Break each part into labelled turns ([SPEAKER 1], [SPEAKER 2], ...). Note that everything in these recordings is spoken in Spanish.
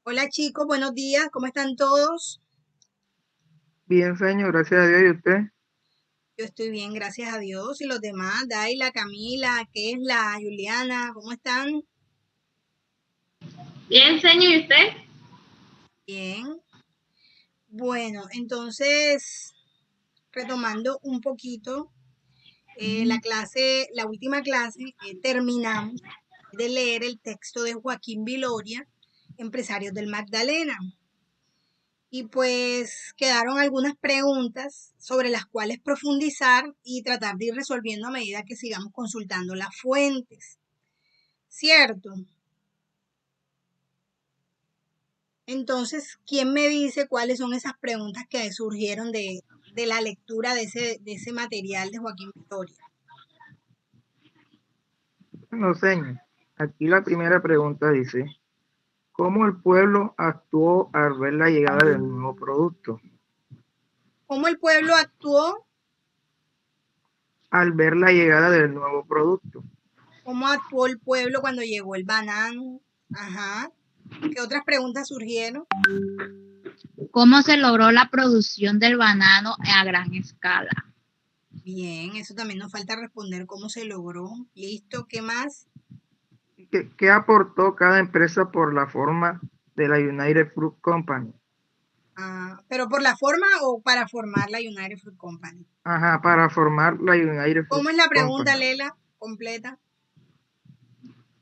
[SPEAKER 1] Hola chicos, buenos días, ¿cómo están todos?
[SPEAKER 2] Bien, señor, gracias a Dios. ¿Y usted?
[SPEAKER 1] Yo estoy bien, gracias a Dios. Y los demás, Daila, Camila, Kesla, Juliana, ¿cómo están?
[SPEAKER 3] Bien, señor, ¿y usted?
[SPEAKER 1] Bien. Bueno, entonces, retomando un poquito la última clase, terminamos de leer el texto de Joaquín Viloria, Empresarios del Magdalena. Y pues quedaron algunas preguntas sobre las cuales profundizar y tratar de ir resolviendo a medida que sigamos consultando las fuentes, ¿cierto? Entonces, ¿quién me dice cuáles son esas preguntas que surgieron de la lectura de ese material de Joaquín Victoria?
[SPEAKER 2] No, señor. Aquí la primera pregunta dice, ¿cómo el pueblo actuó al ver la llegada del nuevo producto?
[SPEAKER 1] ¿Cómo el pueblo actuó?
[SPEAKER 2] Al ver la llegada del nuevo producto.
[SPEAKER 1] ¿Cómo actuó el pueblo cuando llegó el banano? Ajá. ¿Qué otras preguntas surgieron?
[SPEAKER 3] ¿Cómo se logró la producción del banano a gran escala?
[SPEAKER 1] Bien, eso también nos falta responder cómo se logró. Listo, ¿qué más?
[SPEAKER 2] ¿Qué aportó cada empresa por la forma de la United Fruit Company?
[SPEAKER 1] Ah, ¿pero por la forma o para formar la United Fruit Company?
[SPEAKER 2] Ajá, para formar la United Fruit
[SPEAKER 1] ¿Cómo es la pregunta,
[SPEAKER 2] Company.
[SPEAKER 1] Lela? Completa.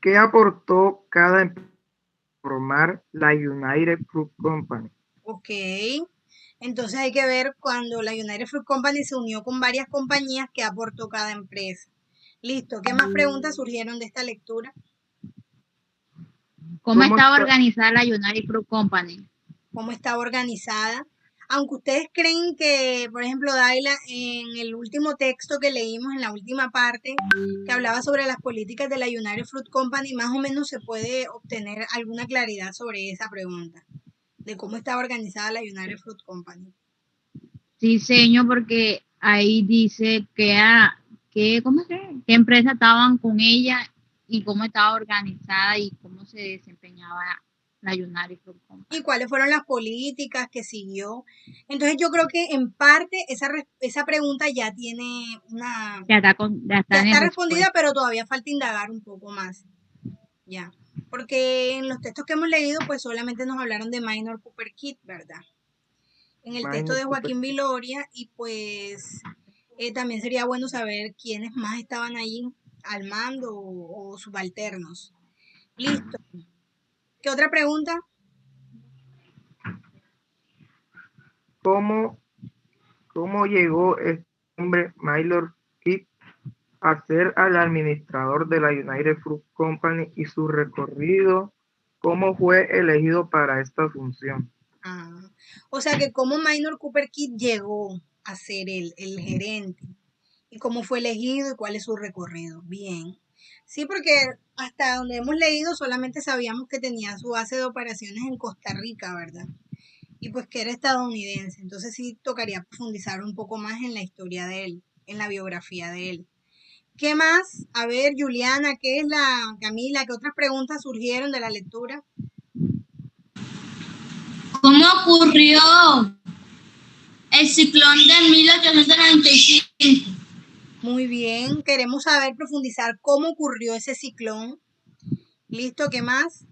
[SPEAKER 2] ¿Qué aportó cada empresa para formar la United Fruit Company?
[SPEAKER 1] Ok. Entonces hay que ver cuando la United Fruit Company se unió con varias compañías que aportó cada empresa. Listo. ¿Qué más preguntas surgieron de esta lectura?
[SPEAKER 3] ¿Cómo
[SPEAKER 2] ¿Cómo
[SPEAKER 3] estaba
[SPEAKER 2] está?
[SPEAKER 3] organizada la United Fruit Company?
[SPEAKER 1] ¿Cómo estaba organizada? Aunque ustedes creen que, por ejemplo, Daila, en el último texto que leímos, en la última parte, que hablaba sobre las políticas de la United Fruit Company, más o menos se puede obtener alguna claridad sobre esa pregunta, de cómo estaba organizada la United Fruit Company.
[SPEAKER 3] Sí, señor, porque ahí dice ¿cómo es que? ¿Qué empresa estaban con ella y cómo estaba organizada y cómo se desempeñaba la United Fruit
[SPEAKER 1] Y
[SPEAKER 3] Company?
[SPEAKER 1] cuáles fueron las políticas que siguió. Entonces yo creo que en parte esa pregunta ya tiene
[SPEAKER 3] Ya está
[SPEAKER 1] ya
[SPEAKER 3] en
[SPEAKER 1] está respondida,
[SPEAKER 3] respuesta.
[SPEAKER 1] pero todavía falta indagar un poco más. Ya, porque en los textos que hemos leído, pues solamente nos hablaron de Minor Cooper Kid, ¿verdad? En el texto
[SPEAKER 2] Minor
[SPEAKER 1] de
[SPEAKER 2] Cooper.
[SPEAKER 1] Joaquín Viloria, y pues también sería bueno saber quiénes más estaban allí al mando o subalternos. Listo. ¿Qué otra pregunta?
[SPEAKER 2] ¿Cómo, cómo llegó este hombre, Mylord Kidd, a ser el administrador de la United Fruit Company y su recorrido? ¿Cómo fue elegido para esta función?
[SPEAKER 1] Ah, o sea que cómo Minor Cooper Kid llegó a ser el gerente y cómo fue elegido y cuál es su recorrido. Bien. Sí, porque hasta donde hemos leído solamente sabíamos que tenía su base de operaciones en Costa Rica, ¿verdad? Y pues que era estadounidense. Entonces sí tocaría profundizar un poco más en la historia de él, en la biografía de él. ¿Qué más? A ver, Juliana, ¿qué es la Camila? ¿Qué otras preguntas surgieron de la lectura?
[SPEAKER 3] ¿Cómo ocurrió el ciclón de 1895?
[SPEAKER 1] Muy bien, queremos saber profundizar cómo ocurrió ese ciclón. ¿Listo? ¿Qué más?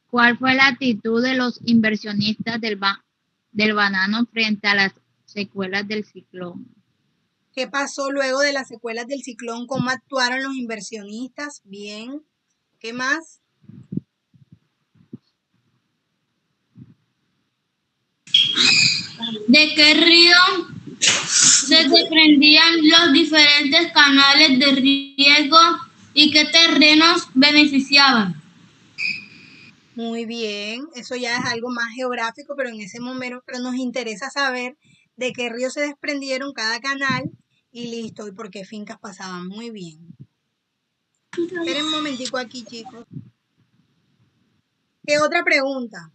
[SPEAKER 3] ¿Cuál fue la actitud de los inversionistas del banano frente a las secuelas del ciclón?
[SPEAKER 1] ¿Qué pasó luego de las secuelas del ciclón? ¿Cómo actuaron los inversionistas? Bien. ¿Qué más?
[SPEAKER 3] ¿De qué río se desprendían los diferentes canales de riego y qué terrenos beneficiaban?
[SPEAKER 1] Muy bien. Eso ya es algo más geográfico, pero en ese momento, pero nos interesa saber de qué ríos se desprendieron cada canal y listo, y por qué fincas pasaban. Muy bien. Esperen un momentico aquí, chicos. ¿Qué otra pregunta?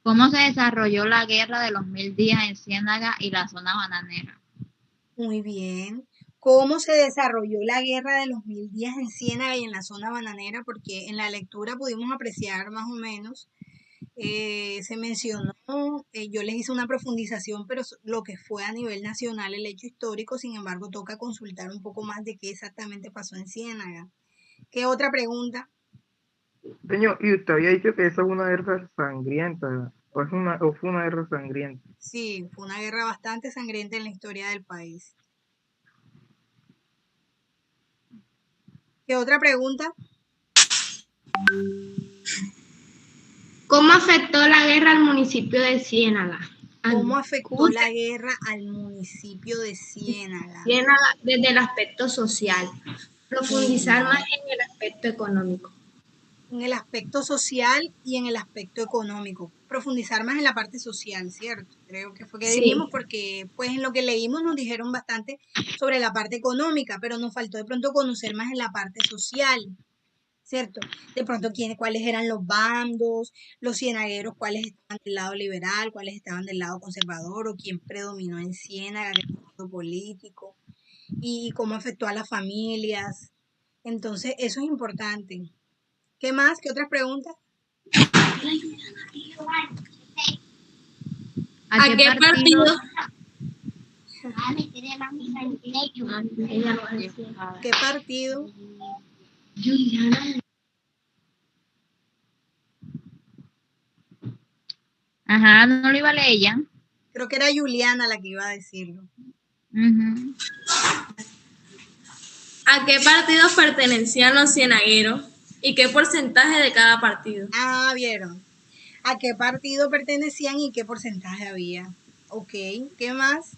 [SPEAKER 3] ¿Cómo se desarrolló la guerra de los 1000 días en Ciénaga y la zona bananera?
[SPEAKER 1] Muy bien. cómo se desarrolló la guerra de los 1000 días en Ciénaga y en la zona bananera, porque en la lectura pudimos apreciar más o menos, se mencionó, yo les hice una profundización, pero lo que fue a nivel nacional el hecho histórico, sin embargo, toca consultar un poco más de qué exactamente pasó en Ciénaga. ¿Qué otra pregunta?
[SPEAKER 2] Señor, y usted había dicho que esa es una guerra sangrienta, o fue una guerra sangrienta.
[SPEAKER 1] Sí, fue una guerra bastante sangrienta en la historia del país. ¿Qué otra pregunta?
[SPEAKER 4] ¿Cómo afectó la guerra al municipio de Ciénaga?
[SPEAKER 1] ¿Cómo afectó la guerra al municipio de Ciénaga?
[SPEAKER 4] Ciénaga desde el aspecto social. Profundizar más en el aspecto económico.
[SPEAKER 1] En el aspecto social y en el aspecto económico. Profundizar más en la parte social, ¿cierto? Creo que fue que dijimos, porque pues en lo que leímos nos dijeron bastante sobre la parte económica, pero nos faltó de pronto conocer más en la parte social, ¿cierto? De pronto cuáles eran los bandos, los cienagueros, cuáles estaban del lado liberal, cuáles estaban del lado conservador, o quién predominó en Ciénaga, qué partido político, y cómo afectó a las familias. Entonces, eso es importante. ¿Qué más? ¿Qué otras preguntas?
[SPEAKER 4] ¿A qué partido?
[SPEAKER 1] ¿Qué partido?
[SPEAKER 3] Ajá, no lo iba a leer ella.
[SPEAKER 1] Creo que era Juliana la que iba a decirlo.
[SPEAKER 3] Ujú.
[SPEAKER 4] ¿A qué partidos pertenecían los cienagueros y qué porcentaje de cada partido?
[SPEAKER 1] Ah, vieron. ¿A qué partido pertenecían y qué porcentaje había? Ok, ¿qué más?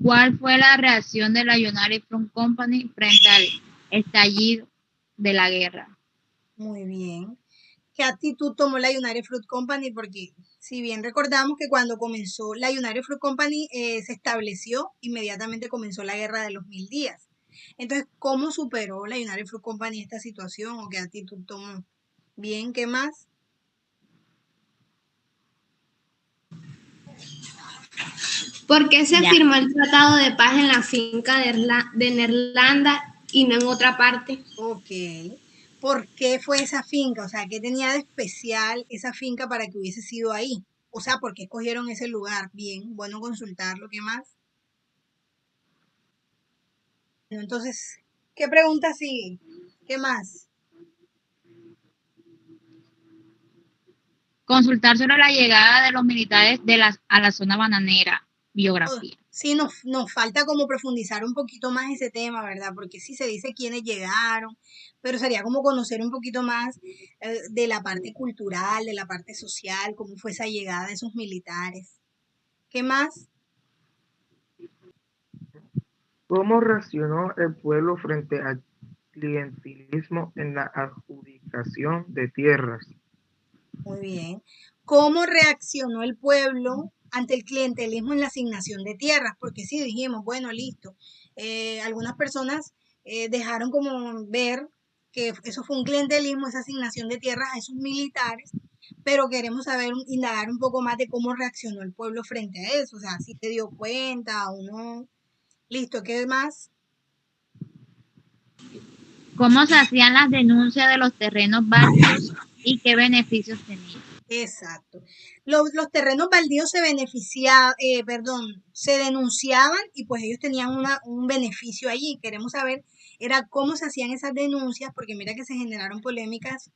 [SPEAKER 3] ¿Cuál fue la reacción de la United Fruit Company frente al estallido de la guerra?
[SPEAKER 1] Muy bien. ¿Qué actitud tomó la United Fruit Company? Porque si bien recordamos que cuando comenzó la United Fruit Company se estableció, inmediatamente comenzó la guerra de los 1000 días. Entonces, ¿cómo superó la United Fruit Company esta situación o qué actitud tomó? Bien, ¿qué más?
[SPEAKER 4] ¿Por qué se
[SPEAKER 3] Ya.
[SPEAKER 4] firmó el Tratado de Paz en la finca de Neerlanda y no en otra parte?
[SPEAKER 1] Ok. ¿Por qué fue esa finca? O sea, ¿qué tenía de especial esa finca para que hubiese sido ahí? O sea, ¿por qué escogieron ese lugar? Bien, bueno consultarlo. ¿Qué más? Bueno, entonces, ¿qué pregunta sigue? ¿Qué más?
[SPEAKER 3] Consultar sobre la llegada de los militares a la zona bananera.
[SPEAKER 1] Oh,
[SPEAKER 3] Biografía.
[SPEAKER 1] sí, nos falta como profundizar un poquito más ese tema, ¿verdad? Porque sí se dice quiénes llegaron, pero sería como conocer un poquito más de la parte cultural, de la parte social, cómo fue esa llegada de esos militares. ¿Qué más?
[SPEAKER 2] ¿Cómo reaccionó el pueblo frente al clientelismo en la adjudicación de tierras?
[SPEAKER 1] Muy bien. ¿Cómo reaccionó el pueblo ante el clientelismo en la asignación de tierras? Porque sí dijimos, bueno, listo. Algunas personas dejaron como ver que eso fue un clientelismo, esa asignación de tierras a esos militares, pero queremos saber, indagar un poco más de cómo reaccionó el pueblo frente a eso. O sea, si se dio cuenta o no. Listo, ¿qué más?
[SPEAKER 3] ¿Cómo se hacían las denuncias de los terrenos baldíos y qué beneficios tenían?
[SPEAKER 1] Exacto. Los terrenos baldíos se denunciaban y pues ellos tenían un beneficio allí. Queremos saber era cómo se hacían esas denuncias, porque mira que se generaron polémicas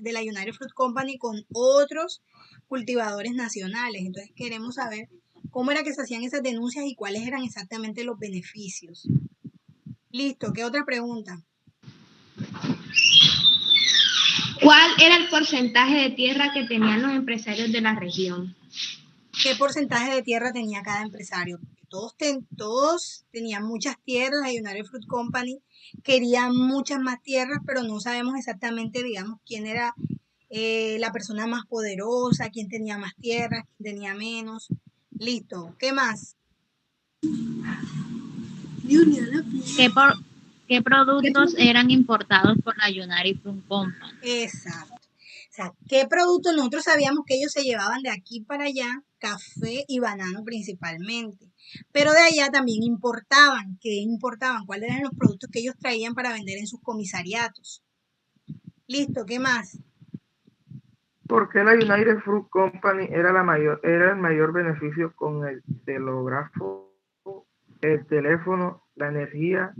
[SPEAKER 1] de la United Fruit Company con otros cultivadores nacionales. Entonces queremos saber cómo era que se hacían esas denuncias y cuáles eran exactamente los beneficios. Listo, ¿qué otra pregunta?
[SPEAKER 4] ¿Cuál era el porcentaje de tierra que tenían los empresarios de la región?
[SPEAKER 1] ¿Qué porcentaje de tierra tenía cada empresario? Todos tenían muchas tierras, la United Fruit Company quería muchas más tierras, pero no sabemos exactamente, digamos, quién era la persona más poderosa, quién tenía más tierras, quién tenía menos. Listo, ¿qué más?
[SPEAKER 3] ¿Qué productos eran importados por la United Fruit Company?
[SPEAKER 1] Exacto. O sea, ¿qué productos? Nosotros sabíamos que ellos se llevaban de aquí para allá café y banano principalmente, pero de allá también importaban. ¿Qué importaban? ¿Cuáles eran los productos que ellos traían para vender en sus comisariatos? Listo, ¿qué más?
[SPEAKER 2] ¿Por qué la United Fruit Company era el mayor beneficio con el telégrafo, el teléfono, la energía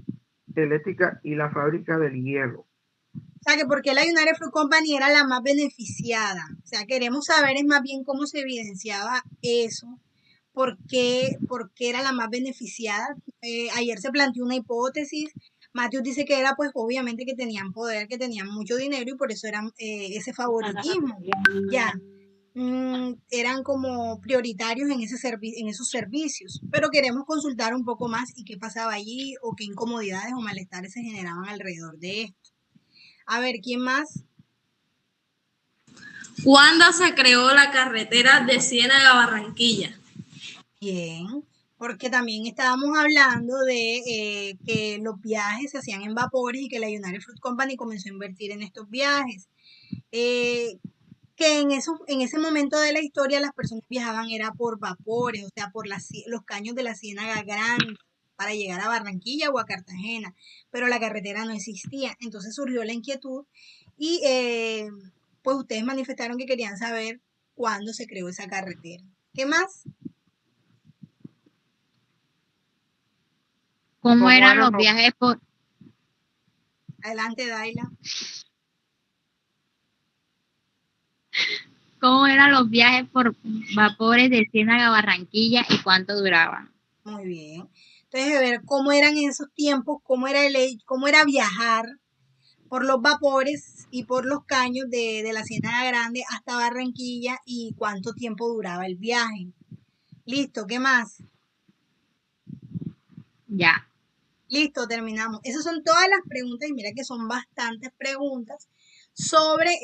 [SPEAKER 2] eléctrica y la fábrica del hielo?
[SPEAKER 1] O sea, que porque la United Fruit Company era la más beneficiada. O sea, queremos saber es más bien cómo se evidenciaba eso, por qué era la más beneficiada. Ayer se planteó una hipótesis. Matthews dice que era pues obviamente que tenían poder, que tenían mucho dinero y por eso eran ese favoritismo. Ya, eran como prioritarios en, en esos servicios. Pero queremos consultar un poco más y qué pasaba allí o qué incomodidades o malestares se generaban alrededor de esto. A ver, ¿quién más?
[SPEAKER 4] ¿Cuándo se creó la carretera de Ciénaga a Barranquilla?
[SPEAKER 1] Bien, porque también estábamos hablando de que los viajes se hacían en vapores y que la United Fruit Company comenzó a invertir en estos viajes. Que en ese momento de la historia las personas viajaban era por vapores, o sea, por los caños de la Ciénaga Grande para llegar a Barranquilla o a Cartagena, pero la carretera no existía. Entonces surgió la inquietud y pues ustedes manifestaron que querían saber cuándo se creó esa carretera. ¿Qué más?
[SPEAKER 3] ¿Cómo
[SPEAKER 2] ¿Cómo
[SPEAKER 3] eran
[SPEAKER 2] eran
[SPEAKER 3] los
[SPEAKER 2] los,
[SPEAKER 3] viajes por,
[SPEAKER 1] Adelante, Daila.
[SPEAKER 3] cómo eran los viajes por vapores de Ciénaga a Barranquilla y cuánto duraban?
[SPEAKER 1] Muy bien. Entonces, a ver cómo eran en esos tiempos, cómo era viajar por los vapores y por los caños de la Ciénaga Grande hasta Barranquilla y cuánto tiempo duraba el viaje. Listo, ¿qué más?
[SPEAKER 3] Ya.
[SPEAKER 1] Listo, terminamos. Esas son todas las preguntas y mira que son bastantes preguntas sobre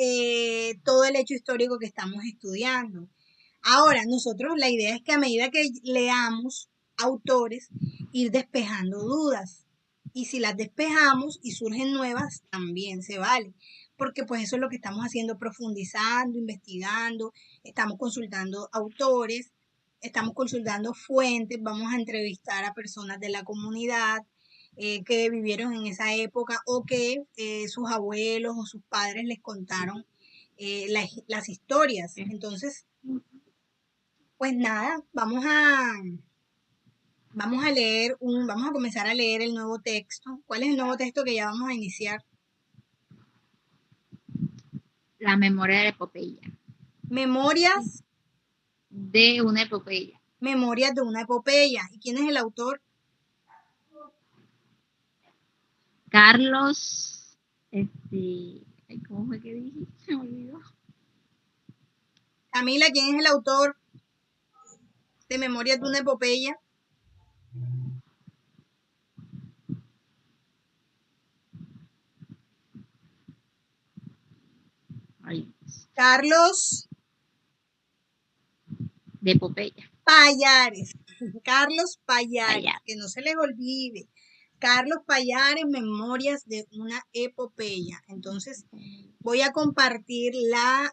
[SPEAKER 1] todo el hecho histórico que estamos estudiando. Ahora, nosotros la idea es que a medida que leamos autores, ir despejando dudas. Y si las despejamos y surgen nuevas, también se vale. Porque pues eso es lo que estamos haciendo, profundizando, investigando, estamos consultando autores, estamos consultando fuentes, vamos a entrevistar a personas de la comunidad que vivieron en esa época o que sus abuelos o sus padres les contaron las historias. Entonces, pues nada, vamos a comenzar a leer el nuevo texto. ¿Cuál es el nuevo texto que ya vamos a iniciar?
[SPEAKER 3] La memoria de la epopeya.
[SPEAKER 1] Memorias,
[SPEAKER 3] De una epopeya.
[SPEAKER 1] Memorias de una epopeya. ¿Y quién es el autor?
[SPEAKER 3] Carlos, ¿cómo fue que dije? Se me olvidó.
[SPEAKER 1] Camila, ¿quién es el autor de Memorias de una epopeya?
[SPEAKER 3] Ay,
[SPEAKER 1] Carlos
[SPEAKER 3] de epopeya.
[SPEAKER 1] Payares. Carlos Payares,
[SPEAKER 3] Allá.
[SPEAKER 1] que no se les olvide. Carlos Payares, Memorias de una epopeya. Entonces, voy a compartir la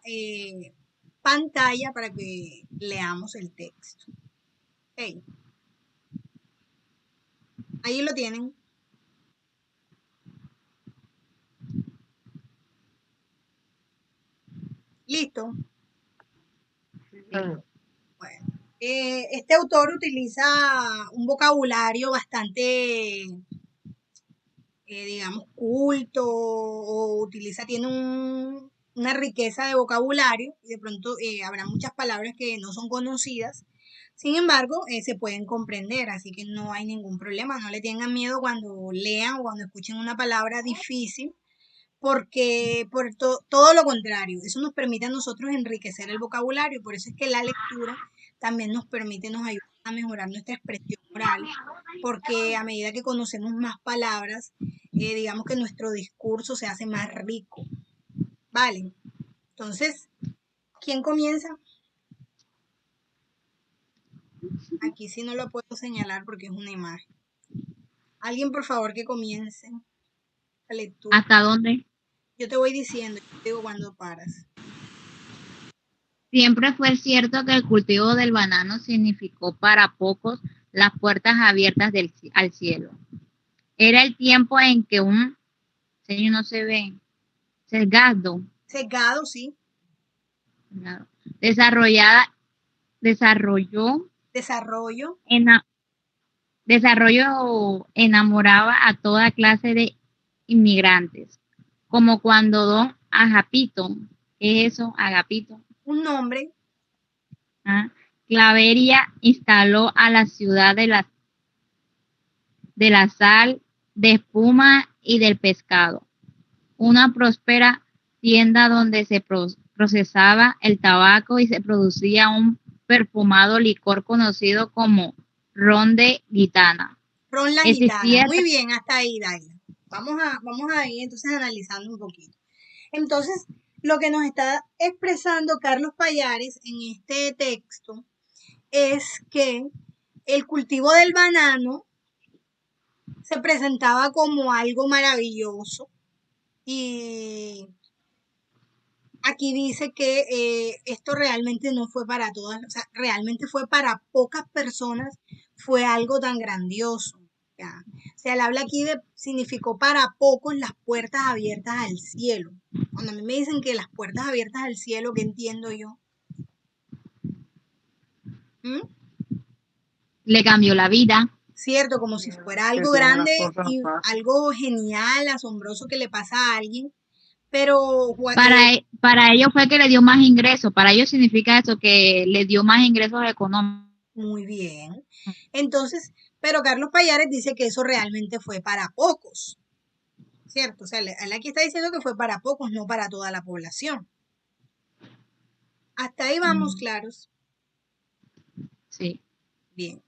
[SPEAKER 1] pantalla para que leamos el texto. Hey, ahí lo tienen. Listo. Bueno, este autor utiliza un vocabulario bastante, digamos, culto o tiene una riqueza de vocabulario y de pronto habrá muchas palabras que no son conocidas. Sin embargo, se pueden comprender, así que no hay ningún problema. No le tengan miedo cuando lean o cuando escuchen una palabra difícil porque todo lo contrario, eso nos permite a nosotros enriquecer el vocabulario, por eso es que la lectura también nos ayuda a mejorar nuestra expresión oral, porque a medida que conocemos más palabras, digamos que nuestro discurso se hace más rico, ¿vale? Entonces, ¿quién comienza? Aquí sí no lo puedo señalar porque es una imagen. Alguien, por favor, que comience la lectura.
[SPEAKER 3] ¿Hasta dónde?
[SPEAKER 1] Yo te voy diciendo, yo te digo cuando paras.
[SPEAKER 3] Siempre fue cierto que el cultivo del banano significó para pocos las puertas abiertas al cielo. Era el tiempo en que un, señor no se ve, sesgado,
[SPEAKER 1] Secado, sí.
[SPEAKER 3] no, desarrolló,
[SPEAKER 1] Desarrollo.
[SPEAKER 3] enamoraba a toda clase de inmigrantes, como cuando don Agapito, ¿qué es eso, Agapito?
[SPEAKER 1] Un nombre.
[SPEAKER 3] ¿Ah? Clavería instaló a la ciudad de la sal, de espuma y del pescado, una próspera tienda donde se procesaba el tabaco y se producía un perfumado licor conocido como ron de gitana.
[SPEAKER 1] Ron la gitana.
[SPEAKER 3] Existía,
[SPEAKER 1] Muy bien, hasta ahí, Daila. Vamos a ir entonces analizando un poquito. Entonces, lo que nos está expresando Carlos Payares en este texto es que el cultivo del banano se presentaba como algo maravilloso y aquí dice que esto realmente no fue para todas, o sea, realmente fue para pocas personas, fue algo tan grandioso. ¿Ya? O sea, él habla aquí de, significó para pocos las puertas abiertas al cielo. Cuando a mí me dicen que las puertas abiertas al cielo, ¿qué entiendo yo? ¿Mm?
[SPEAKER 3] le cambió la vida.
[SPEAKER 1] Cierto, como si fuera algo
[SPEAKER 2] Que tiene las
[SPEAKER 1] grande
[SPEAKER 2] cosas
[SPEAKER 1] y
[SPEAKER 2] fáciles.
[SPEAKER 1] algo genial, asombroso que le pasa a alguien, pero
[SPEAKER 3] Para ellos fue que le dio más ingresos. Para ellos significa eso, que le dio más ingresos económicos.
[SPEAKER 1] muy bien. Entonces, pero Carlos Payares dice que eso realmente fue para pocos, ¿cierto? O sea, él aquí está diciendo que fue para pocos, no para toda la población. Hasta ahí vamos claros.
[SPEAKER 3] Sí.
[SPEAKER 1] Bien.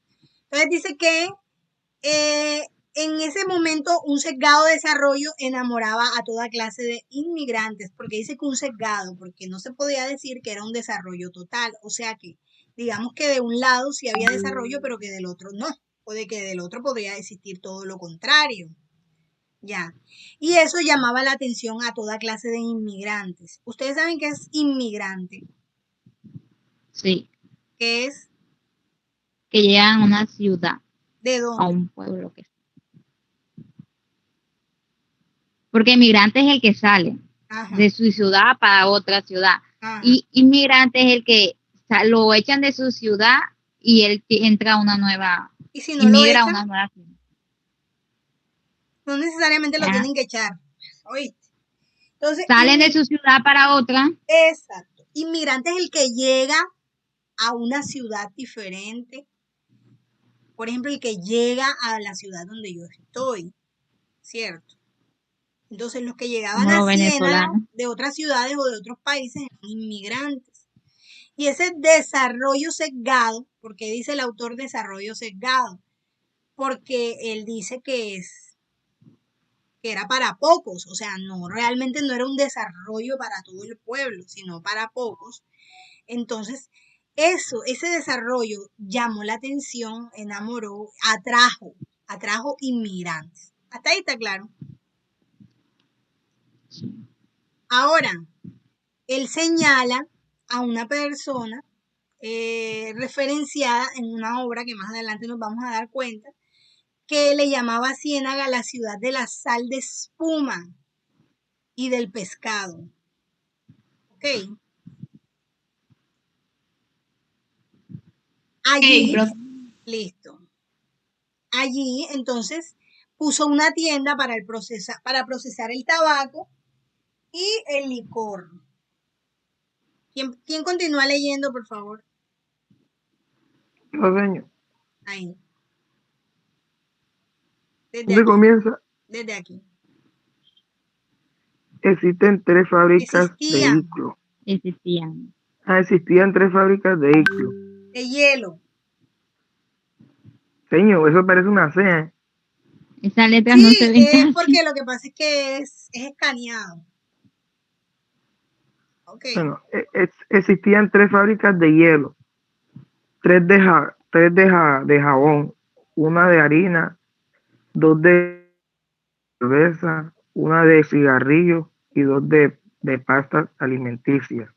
[SPEAKER 1] Entonces dice que en ese momento un sesgado desarrollo enamoraba a toda clase de inmigrantes, porque dice que un sesgado, porque no se podía decir que era un desarrollo total, o sea que digamos que de un lado sí había desarrollo, pero que del otro no, o de que del otro podía existir todo lo contrario. Ya. Y eso llamaba la atención a toda clase de inmigrantes. Ustedes saben qué es inmigrante,
[SPEAKER 3] Sí.
[SPEAKER 1] que es
[SPEAKER 3] Que llegan a una ciudad,
[SPEAKER 1] de
[SPEAKER 3] a
[SPEAKER 1] dónde.
[SPEAKER 3] un pueblo. Porque emigrante es el que sale
[SPEAKER 1] Ajá,
[SPEAKER 3] de su ciudad para otra ciudad.
[SPEAKER 1] ajá.
[SPEAKER 3] Y inmigrante es el que lo echan de su ciudad y él entra a una nueva,
[SPEAKER 1] Y si no lo
[SPEAKER 3] inmigra a
[SPEAKER 1] echan,
[SPEAKER 3] una nueva ciudad.
[SPEAKER 1] no necesariamente lo
[SPEAKER 3] ¿Ya?
[SPEAKER 1] tienen que echar. ¿Oíste? Entonces,
[SPEAKER 3] Salen de su ciudad para otra.
[SPEAKER 1] exacto. Inmigrante es el que llega a una ciudad diferente. Por ejemplo, el que llega a la ciudad donde yo estoy, ¿cierto? Entonces, los que llegaban
[SPEAKER 3] Como
[SPEAKER 1] a
[SPEAKER 3] los
[SPEAKER 1] Ciénaga
[SPEAKER 3] venezolanos.
[SPEAKER 1] de otras ciudades o de otros países eran inmigrantes. Y ese desarrollo sesgado, porque dice el autor desarrollo sesgado, porque él dice que era para pocos, o sea, no, realmente no era un desarrollo para todo el pueblo, sino para pocos. Entonces, ese desarrollo llamó la atención, enamoró, atrajo inmigrantes. Hasta ahí está claro. Ahora, él señala a una persona referenciada en una obra que más adelante nos vamos a dar cuenta, que le llamaba Ciénaga la ciudad de la sal de espuma y del pescado. ¿Ok? Allí,
[SPEAKER 4] profe.
[SPEAKER 1] listo. Allí, entonces, puso una tienda para, para procesar el tabaco y el licor. ¿Quién continúa leyendo, por favor?
[SPEAKER 2] No, señor.
[SPEAKER 1] Ahí. Desde
[SPEAKER 2] ¿Dónde
[SPEAKER 1] aquí.
[SPEAKER 2] comienza?
[SPEAKER 1] Desde aquí.
[SPEAKER 2] Existen tres fábricas de
[SPEAKER 1] Existía
[SPEAKER 2] vehículos.
[SPEAKER 3] Existían.
[SPEAKER 2] Existían tres fábricas de vehículos.
[SPEAKER 1] de hielo.
[SPEAKER 2] Señor, eso parece una C, ¿eh?
[SPEAKER 3] Esas letras no se
[SPEAKER 1] Sí,
[SPEAKER 3] ven
[SPEAKER 1] es
[SPEAKER 3] casi.
[SPEAKER 1] porque lo que pasa es que es escaneado. Ok.
[SPEAKER 2] Bueno, existían tres fábricas de hielo, de jabón, una de harina, dos de cerveza, una de cigarrillos y dos de pastas alimenticias.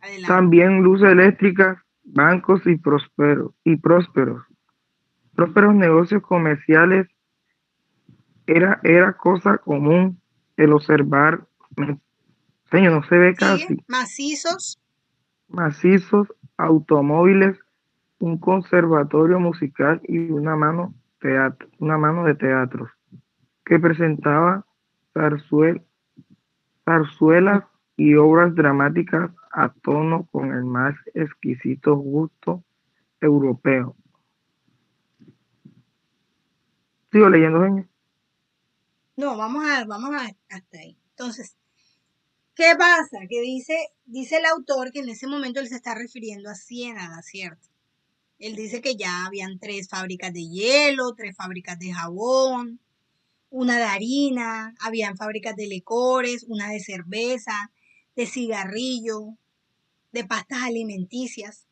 [SPEAKER 1] Adelante.
[SPEAKER 2] También luz eléctrica, bancos y prósperos negocios comerciales. Era cosa común el observar, señor, no se ve
[SPEAKER 1] Sigue.
[SPEAKER 2] casi,
[SPEAKER 1] Macizos.
[SPEAKER 2] macizos automóviles, un conservatorio musical y una mano de teatros que presentaba zarzue- zarzuelas y obras dramáticas a tono con el más exquisito gusto europeo. Sigo leyendo, señor.
[SPEAKER 1] No, vamos hasta ahí. Entonces, ¿qué pasa? Que dice el autor que en ese momento él se está refiriendo a Ciénaga, ¿cierto? Él dice que ya habían 3 fábricas de hielo, 3 fábricas de jabón, una de harina, habían fábricas de licores, una de cerveza, de cigarrillo, de pastas alimenticias,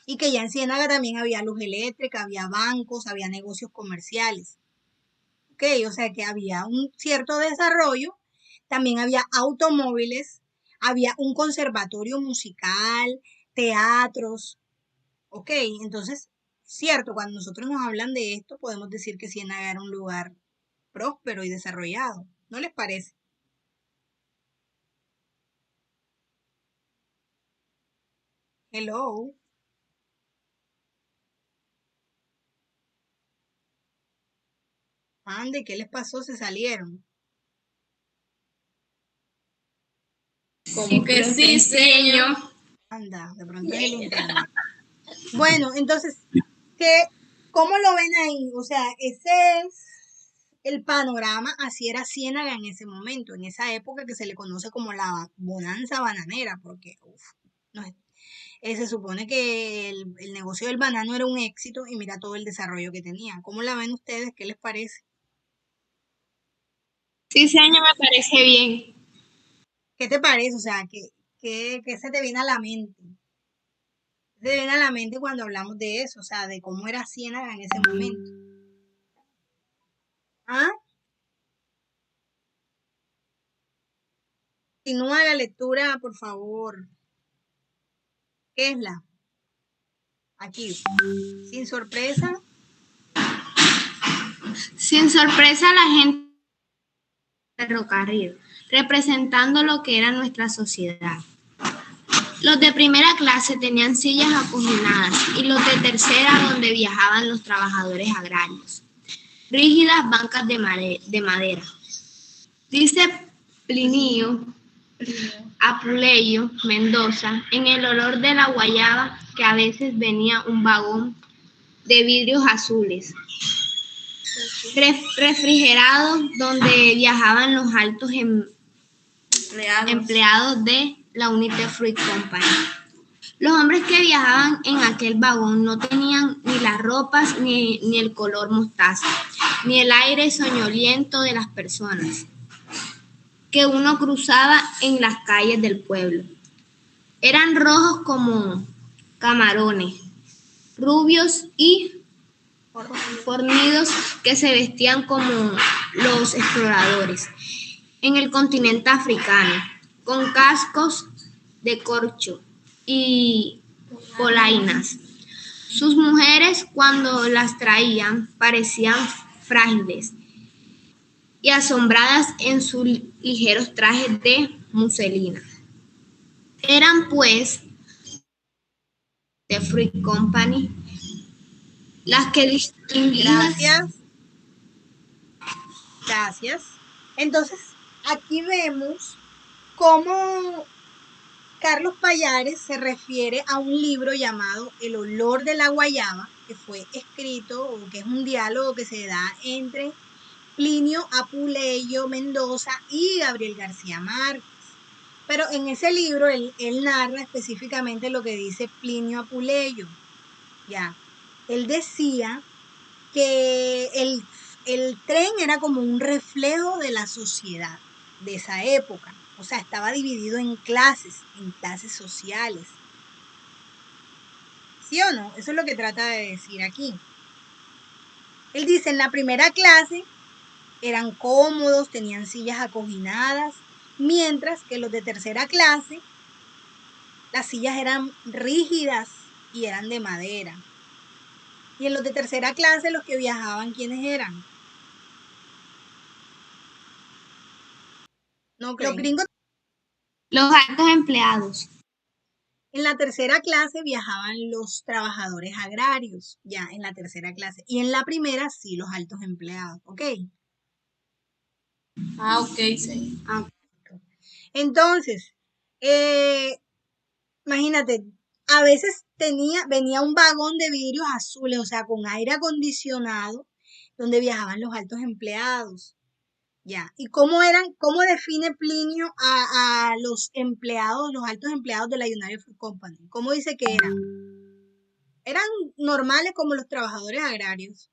[SPEAKER 1] y que ya en Ciénaga también había luz eléctrica, había bancos, había negocios comerciales. Ok, o sea que había un cierto desarrollo, también había automóviles, había un conservatorio musical, teatros. Ok, entonces, cierto, cuando nosotros nos hablan de esto, podemos decir que Ciénaga era un lugar próspero y desarrollado. ¿No les parece? Hello. Ande, ¿qué les pasó? Se salieron.
[SPEAKER 4] Como que sí, señor.
[SPEAKER 1] Anda, de pronto es el internet. Bueno, entonces, ¿cómo lo ven ahí? O sea, ese es el panorama, así era Ciénaga en ese momento, en esa época que se le conoce como la bonanza bananera, porque no se supone que el negocio del banano era un éxito y mira todo el desarrollo que tenía. ¿Cómo la ven ustedes? ¿Qué les parece?
[SPEAKER 4] Sí, señor, me parece bien.
[SPEAKER 1] ¿Qué te parece? O sea, ¿qué se te viene a la mente? Se viene a la mente cuando hablamos de eso, o sea, de cómo era Ciénaga en ese momento. ¿Ah? Continúa la lectura, por favor. ¿Qué es la? Aquí. Sin sorpresa.
[SPEAKER 4] Sin sorpresa, la gente del ferrocarril, representando lo que era nuestra sociedad. Los de primera clase tenían sillas acoginadas y los de tercera donde viajaban los trabajadores agrarios. Rígidas bancas de madera. Dice Plinio Apuleyo Mendoza en el olor de la guayaba que a veces venía un vagón de vidrios azules, refrigerados donde viajaban los altos empleados de la United Fruit Company. Los hombres que viajaban en aquel vagón no tenían ni las ropas ni el color mostaza, ni el aire soñoliento de las personas que uno cruzaba en las calles del pueblo. Eran rojos como camarones, rubios y fornidos que se vestían como los exploradores en el continente africano, con cascos de corcho y polainas. Sus mujeres, cuando las traían, parecían frágiles y asombradas en sus ligeros trajes de muselina. Eran, pues, de Fruit Company las que distinguidas.
[SPEAKER 1] Gracias. Entonces, aquí vemos cómo Carlos Pallares se refiere a un libro llamado El olor de la guayaba, que fue escrito, o que es un diálogo que se da entre Plinio Apuleyo Mendoza y Gabriel García Márquez. Pero en ese libro él narra específicamente lo que dice Plinio Apuleyo. Ya, él decía que el tren era como un reflejo de la sociedad de esa época. O sea, estaba dividido en clases sociales. ¿Sí o no? Eso es lo que trata de decir aquí. Él dice, en la primera clase eran cómodos, tenían sillas acoginadas, mientras que los de tercera clase, Las sillas eran rígidas y eran de madera. Y en los de tercera clase, los que viajaban, ¿quiénes eran? No, los gringos
[SPEAKER 4] Los altos empleados.
[SPEAKER 1] en la tercera clase viajaban los trabajadores agrarios, ya en la tercera clase. Y en la primera sí los altos empleados, ¿ok?
[SPEAKER 4] Ah, ok, sí.
[SPEAKER 1] Entonces, imagínate, a veces venía un vagón de vidrios azules, o sea, con aire acondicionado, donde viajaban los altos empleados. Ya. ¿Y cómo define Plinio a los empleados, los altos empleados de la United Fruit Company? ¿Cómo dice que eran? Eran normales como los trabajadores agrarios.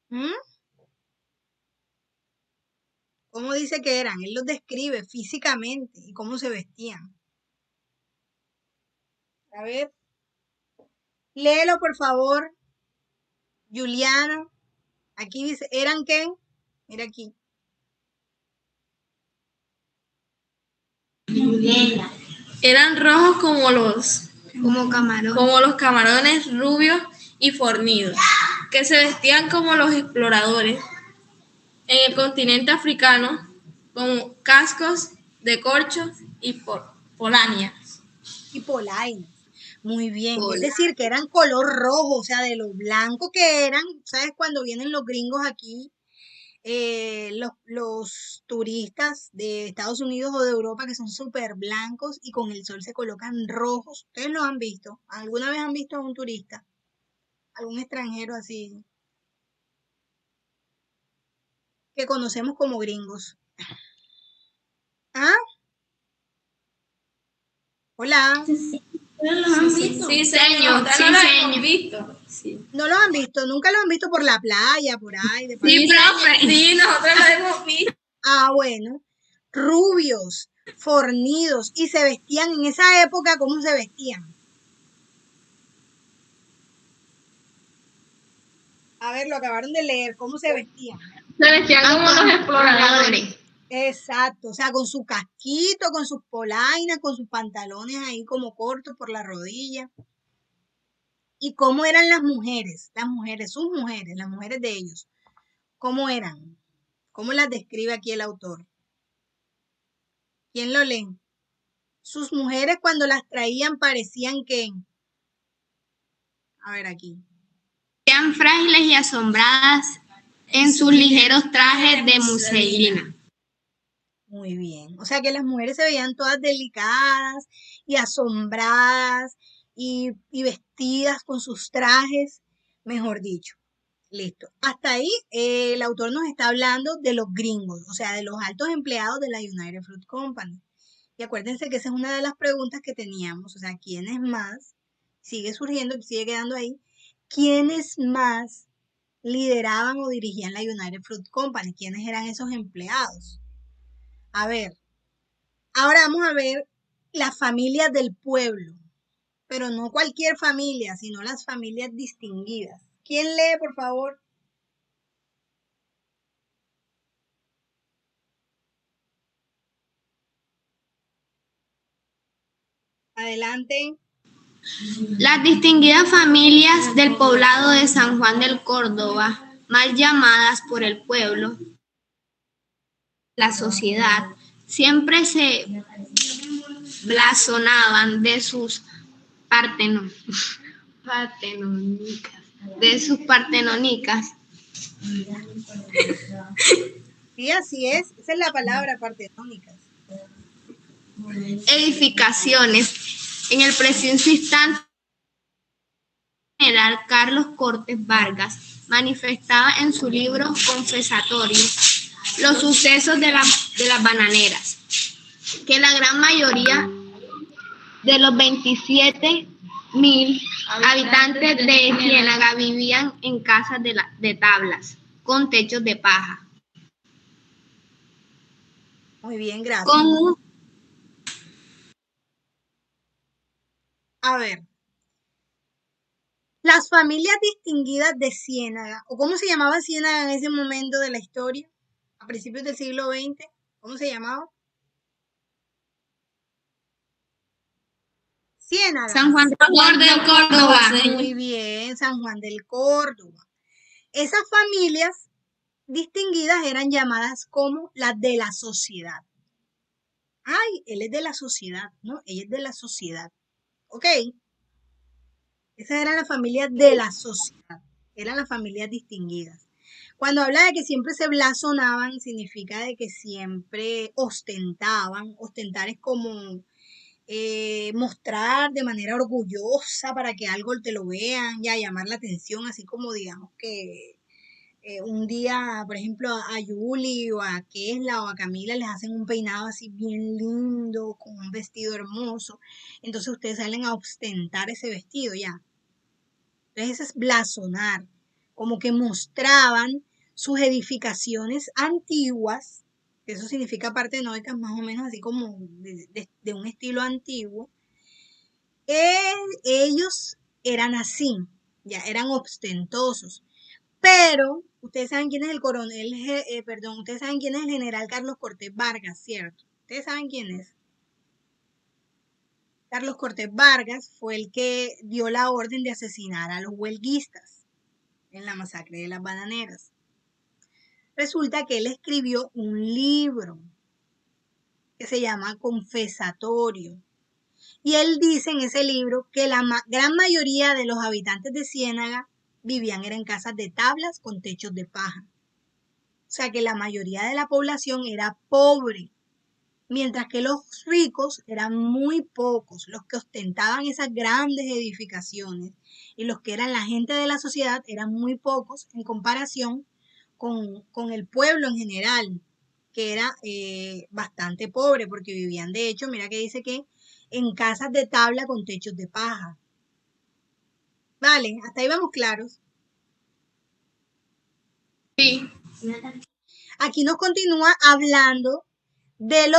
[SPEAKER 1] ¿Mm? ¿Cómo dice que eran? Él los describe físicamente y cómo se vestían. A ver, léelo por favor, Juliano. Aquí dice, ¿eran qué? Mira aquí.
[SPEAKER 5] Eran rojos como
[SPEAKER 4] Como
[SPEAKER 5] los camarones rubios y fornidos, que se vestían como los exploradores en el continente africano, con cascos de corcho y polainas.
[SPEAKER 1] Y polainas. Muy bien. Es decir, que eran color rojo, o sea, de lo blanco que eran. ¿Sabes? Cuando vienen los gringos aquí, los turistas de Estados Unidos o de Europa que son súper blancos y con el sol se colocan rojos. Ustedes lo han visto. ¿Alguna vez han visto a un turista? ¿Algún extranjero así? Que conocemos como gringos. ¿Ah? Hola.
[SPEAKER 5] Sí, señor,
[SPEAKER 4] sí,
[SPEAKER 5] no lo
[SPEAKER 4] señor.
[SPEAKER 5] hemos visto. Sí.
[SPEAKER 1] ¿No los han visto? ¿Nunca los han visto por la playa, por ahí? De
[SPEAKER 5] Sí,
[SPEAKER 4] profe.
[SPEAKER 5] sí, nosotros lo hemos visto.
[SPEAKER 1] Ah, bueno. Rubios, fornidos. Y se vestían en esa época, ¿cómo se vestían? A ver, lo acabaron de leer. ¿Cómo se vestían?
[SPEAKER 5] Se vestían como los exploradores.
[SPEAKER 1] Exacto. O sea, con su casquito, con sus polainas, con sus pantalones ahí como cortos por la rodilla. ¿Y cómo eran las mujeres? Las mujeres, las mujeres de ellos. ¿Cómo eran? ¿Cómo las describe aquí el autor? ¿Quién lo lee? Sus mujeres cuando las traían parecían que... A ver aquí.
[SPEAKER 4] Eran frágiles y asombradas en sus ligeros trajes de muselina.
[SPEAKER 1] Muy bien. O sea que las mujeres se veían todas delicadas y asombradas y vestidas con sus trajes, mejor dicho. Listo. Hasta ahí el autor nos está hablando de los gringos, o sea, de los altos empleados de la United Fruit Company. Y acuérdense que esa es una de las preguntas que teníamos, o sea, ¿quiénes más? Sigue surgiendo, sigue quedando ahí. ¿Quiénes más lideraban o dirigían la United Fruit Company? ¿Quiénes eran esos empleados? A ver, ahora vamos a ver las familias del pueblo, pero no cualquier familia, sino las familias distinguidas. ¿Quién lee, por favor? Adelante.
[SPEAKER 4] Las distinguidas familias del poblado de San Juan del Córdoba, mal llamadas por el pueblo, la sociedad, siempre se blasonaban de sus partenónicas.
[SPEAKER 1] Sí, así es. Esa es la palabra, partenónicas.
[SPEAKER 4] Edificaciones. En el preciso instante, el general Carlos Cortes Vargas manifestaba en su libro confesatorio los sucesos de las bananeras, que la gran mayoría de los 27.000 habitantes de Ciénaga vivían en casas de tablas, con techos de paja.
[SPEAKER 1] Muy bien, gracias.
[SPEAKER 4] Con
[SPEAKER 1] A ver, las familias distinguidas de Ciénaga, o cómo se llamaba Ciénaga en ese momento de la historia, a principios del siglo XX. ¿Cómo se llamaba? Ciénaga.
[SPEAKER 4] San Juan
[SPEAKER 5] del Córdoba.
[SPEAKER 1] Muy bien, San Juan del Córdoba. Esas familias distinguidas eran llamadas como las de la sociedad. Ay, él es de la sociedad, ¿no? Ella es de la sociedad. ¿Ok? Esas eran las familias de la sociedad. Eran las familias distinguidas. Cuando habla de que siempre se blasonaban, significa de que siempre ostentaban. Ostentar es como mostrar de manera orgullosa para que algo te lo vean, ya llamar la atención, así como digamos que un día, por ejemplo, a Yuli o a Kesla o a Camila les hacen un peinado así bien lindo, con un vestido hermoso. Entonces ustedes salen a ostentar ese vestido ya. Entonces eso es blasonar, como que mostraban sus edificaciones antiguas, que eso significa partenóicas más o menos así como de un estilo antiguo. Ellos eran así, ya eran ostentosos. Pero ustedes saben quién es el coronel, perdón, ustedes saben quién es el general Carlos Cortés Vargas, ¿cierto? Ustedes saben quién es. Carlos Cortés Vargas fue el que dio la orden de asesinar a los huelguistas en la masacre de las bananeras. Resulta que él escribió un libro que se llama Confesatorio. Y él dice en ese libro que la gran mayoría de los habitantes de Ciénaga vivían en casas de tablas con techos de paja. O sea que la mayoría de la población era pobre, mientras que los ricos eran muy pocos, los que ostentaban esas grandes edificaciones y los que eran la gente de la sociedad eran muy pocos en comparación con el pueblo en general, que era bastante pobre porque vivían, de hecho, mira que dice que en casas de tabla con techos de paja. Vale, hasta ahí vamos claros.
[SPEAKER 5] Sí.
[SPEAKER 1] Aquí nos continúa hablando de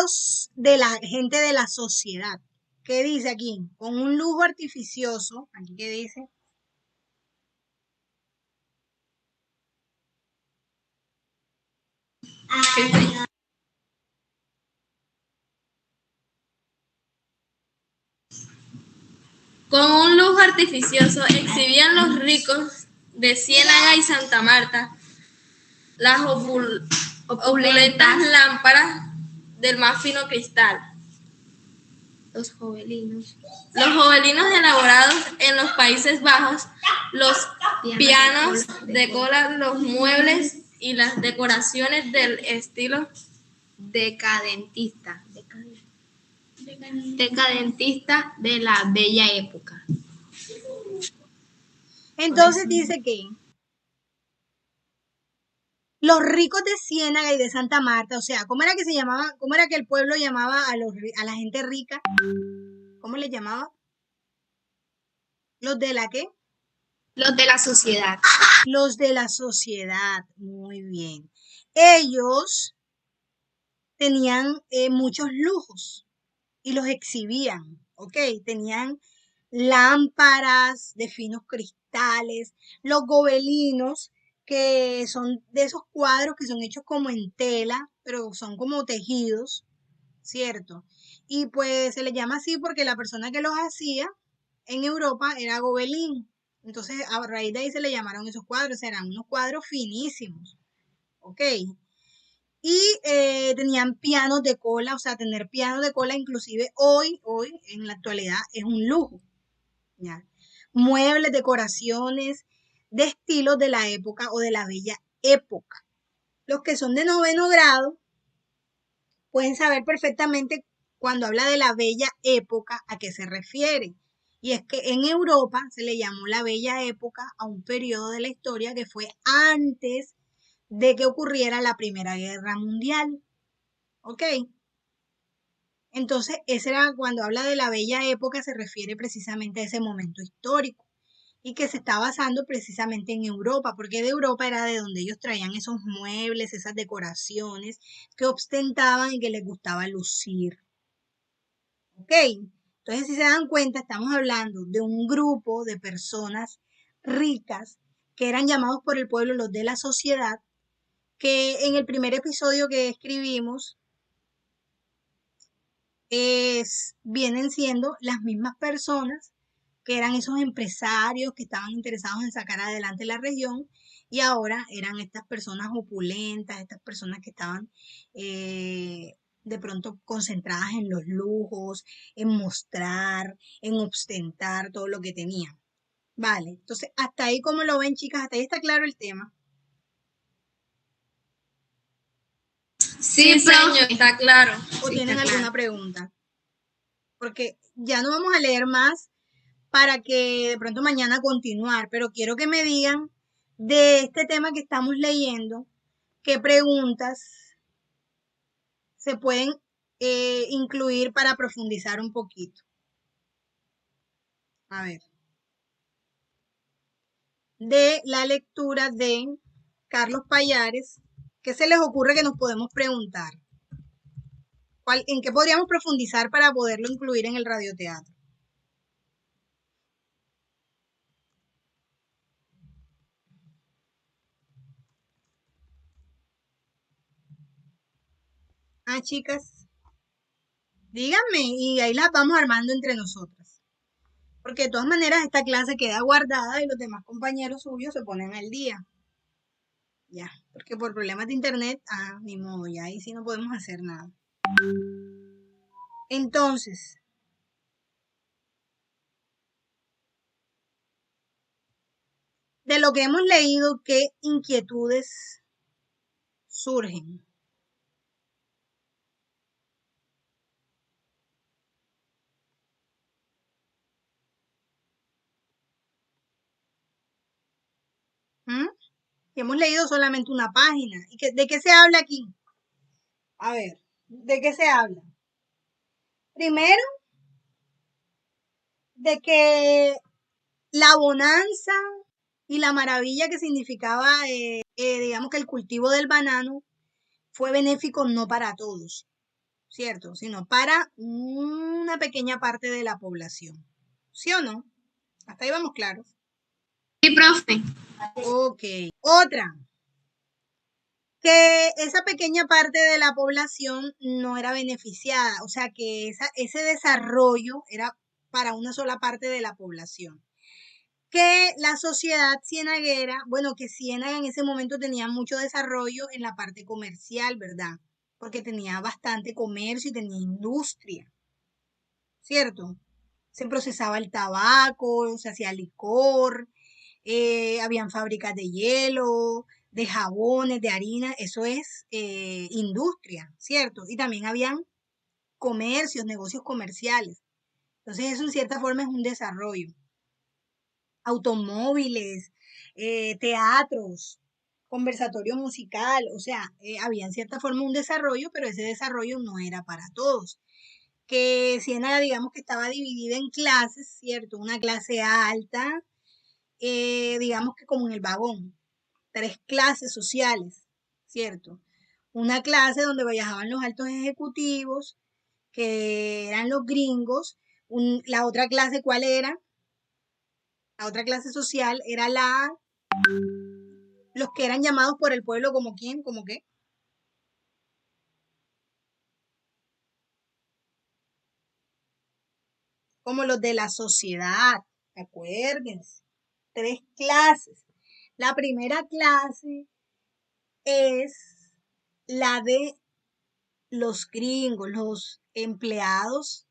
[SPEAKER 1] la gente de la sociedad. ¿Qué dice aquí? Con un lujo artificioso. Aquí qué dice.
[SPEAKER 5] Con un lujo artificioso exhibían los ricos de Ciénaga y Santa Marta las opulentas lámparas del más fino cristal.
[SPEAKER 4] Los jovelinos.
[SPEAKER 5] Los jovelinos elaborados en los Países Bajos, los pianos de cola, los muebles y las decoraciones del estilo
[SPEAKER 4] Decadentista de la bella época.
[SPEAKER 1] Entonces dice que los ricos de Ciénaga y de Santa Marta, o sea, ¿cómo era que se llamaba? ¿Cómo era que el pueblo llamaba a la gente rica? ¿Cómo le llamaba? ¿Los de la qué?
[SPEAKER 4] Los de la sociedad.
[SPEAKER 1] Los de la sociedad. Muy bien. Ellos tenían muchos lujos y los exhibían, ¿ok? Tenían lámparas de finos cristales, los gobelinos, que son de esos cuadros que son hechos como en tela, pero son como tejidos, ¿cierto? Y pues se les llama así porque la persona que los hacía en Europa era gobelín. Entonces, a raíz de ahí se le llamaron esos cuadros, eran unos cuadros finísimos, ¿ok? Y tenían pianos de cola, o sea, tener pianos de cola inclusive hoy, en la actualidad, es un lujo, ¿ya? Muebles, decoraciones de estilos de la época o de la bella época. Los que son de 9º grado pueden saber perfectamente cuando habla de la bella época a qué se refiere. Y es que en Europa se le llamó la bella época a un periodo de la historia que fue antes de que ocurriera la Primera Guerra Mundial. ¿Ok? Entonces, ese era cuando habla de la bella época, se refiere precisamente a ese momento histórico y que se está basando precisamente en Europa, porque de Europa era de donde ellos traían esos muebles, esas decoraciones que ostentaban y que les gustaba lucir. ¿Ok? Entonces, si se dan cuenta, estamos hablando de un grupo de personas ricas que eran llamados por el pueblo los de la sociedad, que en el primer episodio que escribimos vienen siendo las mismas personas que eran esos empresarios que estaban interesados en sacar adelante la región y ahora eran estas personas opulentas, estas personas que estaban de pronto concentradas en los lujos, en mostrar, en ostentar todo lo que tenían. Vale, entonces hasta ahí, ¿cómo lo ven, chicas? Hasta ahí está claro el tema.
[SPEAKER 5] Sí, señor, está claro.
[SPEAKER 1] ¿O
[SPEAKER 4] Sí,
[SPEAKER 1] tienen
[SPEAKER 4] está
[SPEAKER 1] alguna
[SPEAKER 4] claro.
[SPEAKER 1] pregunta? Porque ya no vamos a leer más para que de pronto mañana continuar, pero quiero que me digan de este tema que estamos leyendo, qué preguntas se pueden incluir para profundizar un poquito. A ver. De la lectura de Carlos Payares, ¿qué se les ocurre que nos podemos preguntar? ¿En qué podríamos profundizar para poderlo incluir en el radioteatro? Ah, chicas, díganme y ahí las vamos armando entre nosotras. Porque de todas maneras esta clase queda guardada y los demás compañeros suyos se ponen al día. Ya, porque por problemas de internet, ni modo, ya ahí sí no podemos hacer nada. Entonces, de lo que hemos leído, ¿qué inquietudes surgen? Y hemos leído solamente una página. ¿Y de qué se habla aquí? A ver, ¿de qué se habla? Primero, de que la bonanza y la maravilla que significaba, digamos que el cultivo del banano fue benéfico no para todos, ¿cierto? Sino para una pequeña parte de la población. ¿Sí o no? Hasta ahí vamos claros.
[SPEAKER 4] Sí, profe.
[SPEAKER 1] Ok. Otra, que esa pequeña parte de la población no era beneficiada, o sea que ese desarrollo era para una sola parte de la población. Que la sociedad cienaguera, bueno, que Ciénaga en ese momento tenía mucho desarrollo en la parte comercial, ¿verdad? Porque tenía bastante comercio y tenía industria, ¿cierto? Se procesaba el tabaco, se hacía licor, habían fábricas de hielo, de jabones, de harina, eso es industria, ¿cierto? Y también habían comercios, negocios comerciales. Entonces eso en cierta forma es un desarrollo. Automóviles, teatros, conversatorio musical, o sea, había en cierta forma un desarrollo, pero ese desarrollo no era para todos. Que Ciénaga, digamos que estaba dividida en clases, ¿cierto? Una clase alta, digamos que como en el vagón, 3 clases sociales, ¿cierto? Una clase donde viajaban los altos ejecutivos, que eran los gringos. La otra clase, ¿cuál era? La otra clase social era los que eran llamados por el pueblo como quién, como qué. Como los de la sociedad, acuérdense. 3 clases. La primera clase es la de los gringos, los empleados,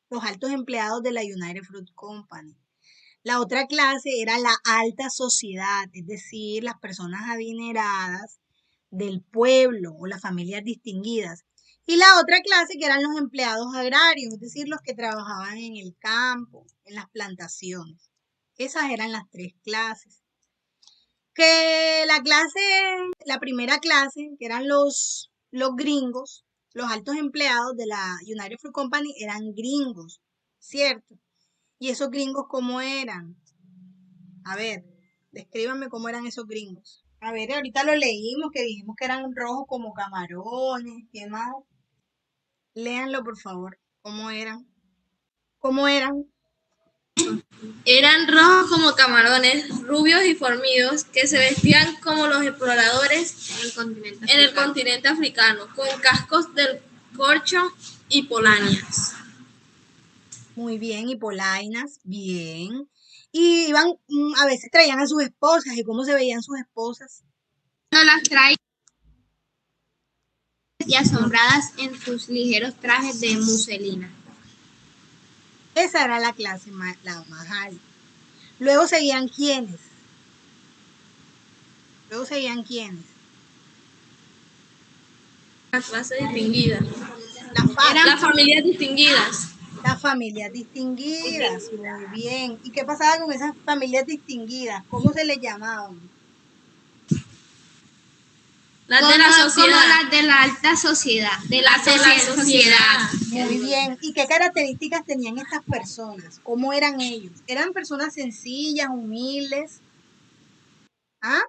[SPEAKER 1] los altos empleados de la United Fruit Company. La otra clase era la alta sociedad, es decir, las personas adineradas del pueblo o las familias distinguidas. Y la otra clase que eran los empleados agrarios, es decir, los que trabajaban en el campo, en las plantaciones. Esas eran las 3 clases. Que la primera clase, que eran los gringos, los altos empleados de la United Fruit Company eran gringos, ¿cierto? ¿Y esos gringos cómo eran? A ver, descríbanme cómo eran esos gringos. A ver, ahorita lo leímos, que dijimos que eran rojos como camarones, ¿qué más? Léanlo, por favor. ¿Cómo eran? ¿Cómo eran?
[SPEAKER 5] Eran rojos como camarones, rubios y fornidos, que se vestían como los exploradores
[SPEAKER 4] En el continente
[SPEAKER 5] en el
[SPEAKER 4] africano.
[SPEAKER 5] continente africano, con cascos del corcho y Polanias.
[SPEAKER 1] Muy bien, y polainas, bien. Y iban, a veces traían a sus esposas, ¿y cómo se veían sus esposas?
[SPEAKER 4] Cuando las traían y asombradas en sus ligeros trajes de muselina.
[SPEAKER 1] Esa era la clase la más alta. Luego seguían quiénes. Luego seguían quiénes.
[SPEAKER 5] La clase distinguida.
[SPEAKER 1] Las
[SPEAKER 5] familias distinguidas.
[SPEAKER 1] Las familias distinguidas, muy bien. ¿Y qué pasaba con esas familias distinguidas? ¿Cómo se les llamaban?
[SPEAKER 5] Las de la
[SPEAKER 4] Como
[SPEAKER 5] sociedad.
[SPEAKER 4] las de la alta sociedad. De la
[SPEAKER 5] Las de la sociedad.
[SPEAKER 1] Muy bien. ¿Y qué características tenían estas personas? ¿Cómo eran ellos? ¿Eran personas sencillas, humildes? ¿Ah?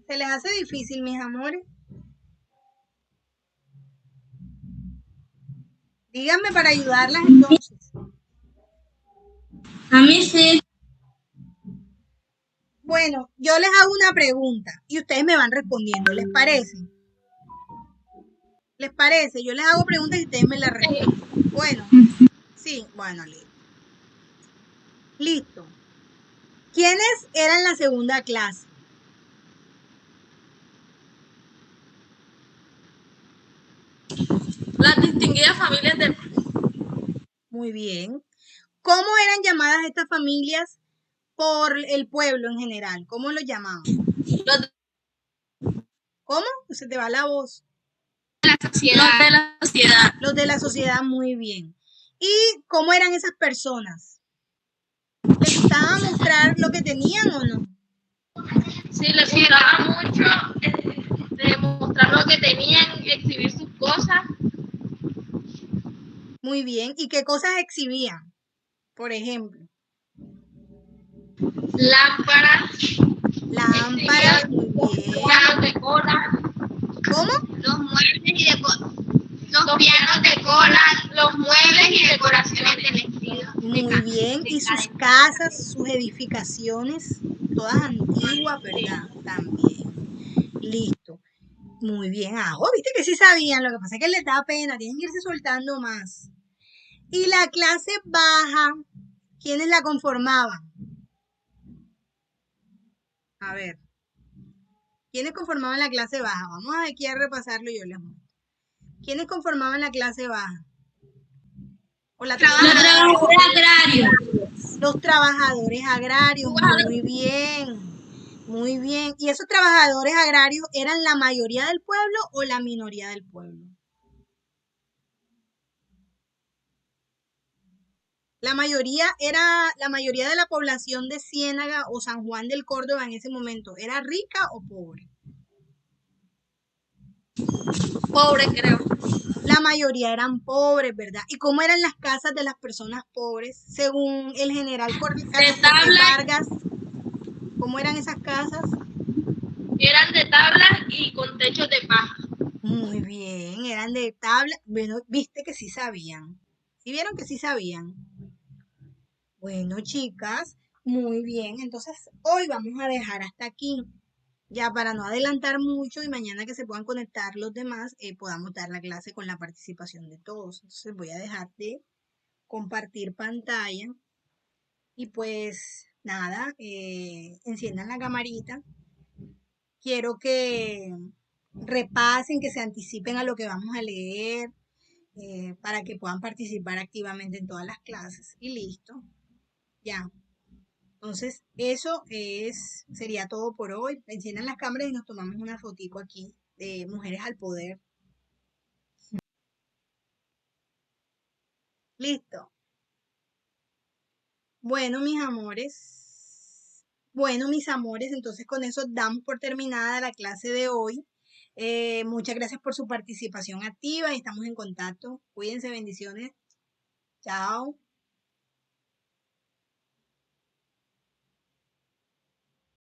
[SPEAKER 1] ¿Se les hace difícil, mis amores? Díganme para ayudarlas entonces.
[SPEAKER 5] A mí sí.
[SPEAKER 1] Bueno, yo les hago una pregunta y ustedes me van respondiendo, ¿les parece? ¿Les parece? Yo les hago preguntas y ustedes me las responden. Bueno, sí, bueno, listo. Listo. ¿Quiénes eran la segunda clase?
[SPEAKER 5] Las distinguidas familias del...
[SPEAKER 1] Muy bien. ¿Cómo eran llamadas estas familias por el pueblo en general? ¿Cómo los llamaban?
[SPEAKER 5] Los
[SPEAKER 1] ¿Cómo? Se te va la voz.
[SPEAKER 5] de la sociedad.
[SPEAKER 1] Los de la sociedad, muy bien. ¿Y cómo eran esas personas? ¿Les gustaba mostrar lo que tenían o no?
[SPEAKER 5] Sí, les gustaba mucho demostrar lo que tenían, exhibir sus cosas.
[SPEAKER 1] Muy bien. ¿Y qué cosas exhibían? Por ejemplo,
[SPEAKER 5] Lámparas.
[SPEAKER 1] lámparas, muy bien.
[SPEAKER 5] Pianos de cola.
[SPEAKER 1] ¿Cómo?
[SPEAKER 4] Los muebles y
[SPEAKER 5] Los pianos de cola. Los muebles y decoraciones del estilo.
[SPEAKER 1] Muy bien. ¿Y sus casas, sus edificaciones? Todas antiguas, ¿verdad? También. Listo. Muy bien. Ah, viste que sí sabían. Lo que pasa es que les da pena. Tienen que irse soltando más. ¿Y la clase baja? ¿Quiénes la conformaban? A ver. ¿Quiénes conformaban la clase baja? Vamos aquí a repasarlo y yo les muestro. ¿Quiénes conformaban la clase baja? ¿O la
[SPEAKER 5] Trabajadores agrarios.
[SPEAKER 1] Los trabajadores agrarios, muy bien, muy bien. ¿Y esos trabajadores agrarios eran la mayoría del pueblo o la minoría del pueblo? La mayoría de la población de Ciénaga o San Juan del Córdoba en ese momento, ¿era rica o pobre?
[SPEAKER 5] Pobre, creo.
[SPEAKER 1] La mayoría eran pobres, ¿verdad? ¿Y cómo eran las casas de las personas pobres? Según el general Carlos Cortés Vargas, ¿cómo eran esas casas?
[SPEAKER 5] Eran de tablas y con techos de paja.
[SPEAKER 1] Muy bien, eran de tabla. Bueno, viste que sí sabían. ¿Sí vieron que sí sabían? Bueno, chicas, muy bien. Entonces, hoy vamos a dejar hasta aquí. Ya para no adelantar mucho y mañana que se puedan conectar los demás, podamos dar la clase con la participación de todos. Entonces, voy a dejar de compartir pantalla. Y pues, nada, enciendan la camarita. Quiero que repasen, que se anticipen a lo que vamos a leer. Para que puedan participar activamente en todas las clases. Y listo, ya. Entonces, sería todo por hoy. Enciendan las cámaras y nos tomamos una fotico aquí de Mujeres al Poder. Listo. Bueno, mis amores. Bueno, mis amores, entonces con eso damos por terminada la clase de hoy. Muchas gracias por su participación activa y estamos en contacto. Cuídense, bendiciones. Chao.